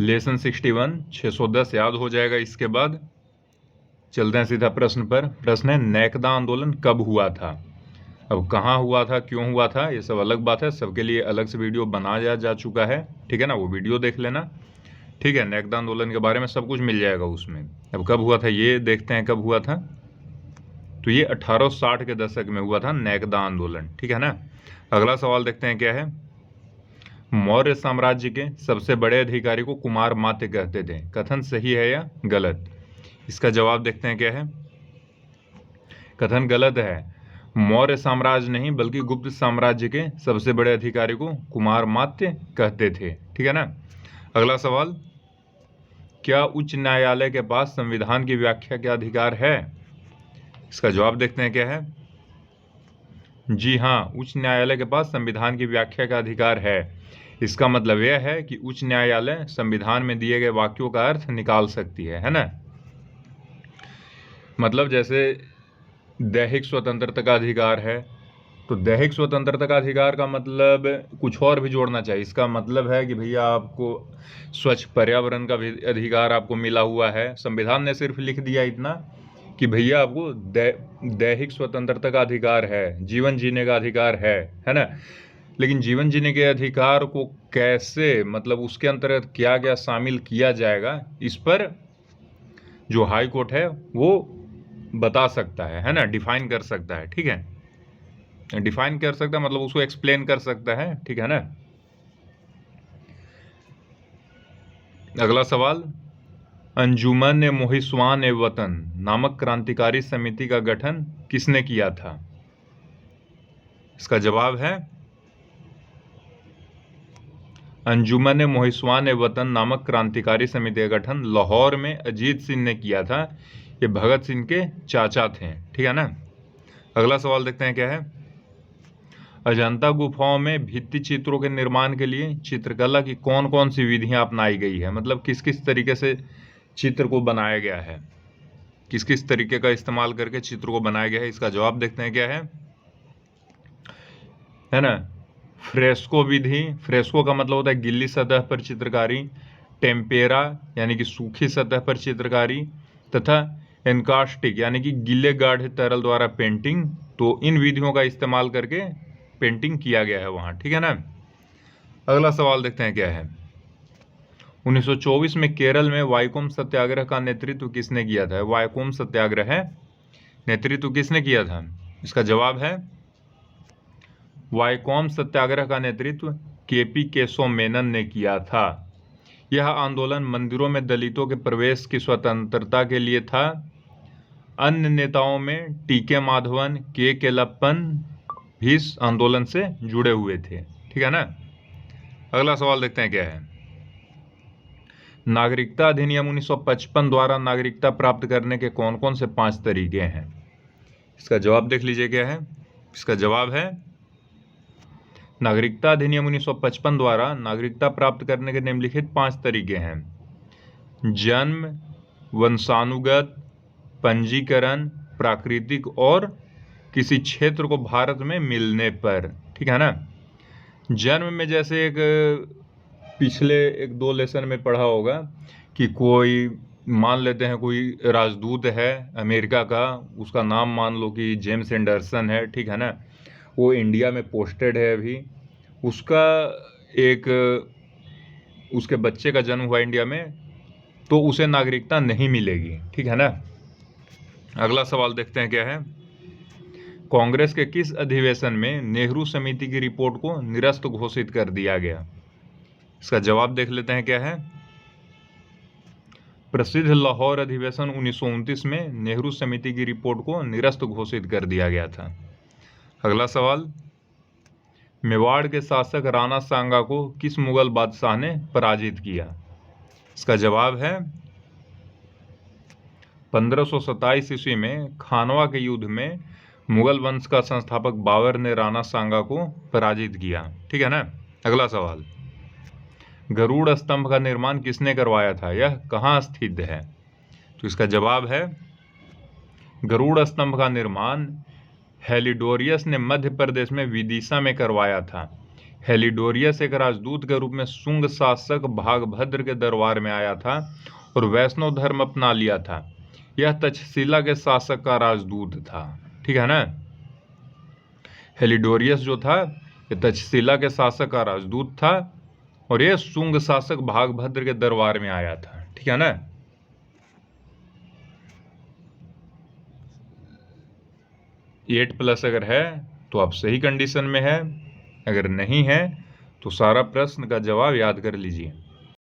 Lesson 61 610 याद हो जाएगा। इसके बाद चलते हैं सीधा प्रश्न पर। प्रश्न है नैकदा आंदोलन कब हुआ था। अब कहाँ हुआ था, क्यों हुआ था, ये सब अलग बात है, सबके लिए अलग से वीडियो बनाया जा चुका है, ठीक है ना, वो वीडियो देख लेना, ठीक है। नैकदा आंदोलन के बारे में सब कुछ मिल जाएगा उसमें। अब कब हुआ था ये देखते हैं, कब हुआ था। तो ये 1860 के दशक में हुआ था नैकदा आंदोलन, ठीक है ना। अगला सवाल देखते हैं क्या है। मौर्य साम्राज्य के सबसे बड़े अधिकारी को कुमार मात्य कहते थे, कथन सही है या गलत। इसका जवाब देखते हैं क्या है। कथन गलत है। मौर्य साम्राज्य नहीं बल्कि गुप्त साम्राज्य के सबसे बड़े अधिकारी को कुमार मात्य कहते थे, ठीक है ना। अगला सवाल, क्या उच्च न्यायालय के पास संविधान की व्याख्या का अधिकार है। इसका जवाब देखते हैं क्या है। जी हाँ, उच्च न्यायालय के पास संविधान की व्याख्या का अधिकार है। इसका मतलब यह है कि उच्च न्यायालय संविधान में दिए गए वाक्यों का अर्थ निकाल सकती है ना। मतलब जैसे दैहिक स्वतंत्रता का अधिकार है, तो दैहिक स्वतंत्रता का अधिकार का मतलब कुछ और भी जोड़ना चाहिए। इसका मतलब है कि भैया आपको स्वच्छ पर्यावरण का भी अधिकार आपको मिला हुआ है। संविधान ने सिर्फ लिख दिया इतना कि भैया आपको दैहिक स्वतंत्रता का अधिकार है, जीवन जीने का अधिकार है ना। लेकिन जीवन जीने के अधिकार को कैसे, मतलब उसके अंतर्गत क्या क्या शामिल किया जाएगा, इस पर जो हाई कोर्ट है वो बता सकता है ना, डिफाइन कर सकता है, ठीक है। डिफाइन कर सकता है मतलब उसको एक्सप्लेन कर सकता है, ठीक है ना। अगला सवाल, अंजुमन मोहिस्वान ए वतन नामक क्रांतिकारी समिति का गठन किसने किया था। इसका जवाब है अंजुमन मोहिस्वान ए वतन नामक क्रांतिकारी समिति का गठन लाहौर में अजीत सिंह ने किया था। ये भगत सिंह के चाचा थे, ठीक है ना। अगला सवाल देखते हैं क्या है। अजंता गुफाओं में भित्ति चित्रों के निर्माण के लिए चित्रकला की कौन कौन सी विधियां अपनाई गई है, मतलब किस किस तरीके से चित्र को बनाया गया है, किस किस तरीके का इस्तेमाल करके चित्र को बनाया गया है। इसका जवाब देखते हैं क्या है ना। फ्रेस्को विधि, फ्रेस्को का मतलब होता है गिल्ली सतह पर चित्रकारी, टेम्पेरा यानी कि सूखी सतह पर चित्रकारी, तथा एनकास्टिक यानी कि गीले गाढ़े तरल द्वारा पेंटिंग। तो इन विधियों का इस्तेमाल करके पेंटिंग किया गया है वहाँ, ठीक है ना। अगला सवाल देखते हैं क्या है। 1924 में केरल में वाइकोम सत्याग्रह का नेतृत्व किसने किया था। वाइकोम सत्याग्रह नेतृत्व किसने किया था। इसका जवाब है वाइकोम सत्याग्रह का नेतृत्व केपी केशव मेनन ने किया था। यह आंदोलन मंदिरों में दलितों के प्रवेश की स्वतंत्रता के लिए था। अन्य नेताओं में टीके माधवन, के केलप्पन भी इस आंदोलन से जुड़े हुए थे, ठीक है ना। अगला सवाल देखते हैं क्या है। नागरिकता अधिनियम 1955 द्वारा नागरिकता प्राप्त करने के कौन कौन से 5 तरीके हैं। इसका जवाब देख लीजिए क्या है। इसका जवाब है नागरिकता अधिनियम 1955 द्वारा नागरिकता प्राप्त करने के निम्नलिखित 5 तरीके हैं। जन्म, वंशानुगत, पंजीकरण, प्राकृतिक और किसी क्षेत्र को भारत में मिलने पर, ठीक है ना। जन्म में जैसे एक पिछले 1-2 लेसन में पढ़ा होगा कि कोई मान लेते हैं कोई राजदूत है अमेरिका का, उसका नाम मान लो कि जेम्स एंडरसन है, ठीक है ना। वो इंडिया में पोस्टेड है अभी, उसका एक उसके बच्चे का जन्म हुआ इंडिया में, तो उसे नागरिकता नहीं मिलेगी, ठीक है ना। अगला सवाल देखते हैं क्या है। कांग्रेस के किस अधिवेशन में नेहरू समिति की रिपोर्ट को निरस्त घोषित कर दिया गया। इसका जवाब देख लेते हैं क्या है। प्रसिद्ध लाहौर अधिवेशन 1929 में नेहरू समिति की रिपोर्ट को निरस्त घोषित कर दिया गया था। अगला सवाल, मेवाड़ के शासक राणा सांगा को किस मुगल बादशाह ने पराजित किया। इसका जवाब है 1527 ईस्वी में खानवा के युद्ध में मुगल वंश का संस्थापक बाबर ने राणा सांगा को पराजित किया, ठीक है ना। अगला सवाल, गरुड़ स्तंभ का निर्माण किसने करवाया था, यह कहाँ स्थित है। तो इसका जवाब है गरुड़ स्तंभ का निर्माण हेलिडोरियस ने मध्य प्रदेश में विदिशा में करवाया था। हेलिडोरियस एक राजदूत के रूप में शुंग शासक भागभद्र के दरबार में आया था और वैष्णव धर्म अपना लिया था। यह तक्षशिला के शासक का राजदूत था। ठीक है ना। हेलिडोरियस जो था ये तक्षशिला के शासक का राजदूत था और ये शुंग शासक भागभद्र के दरबार में आया था। ठीक है ना। एट प्लस अगर है तो आप सही कंडीशन में है, अगर नहीं है तो सारा प्रश्न का जवाब याद कर लीजिए।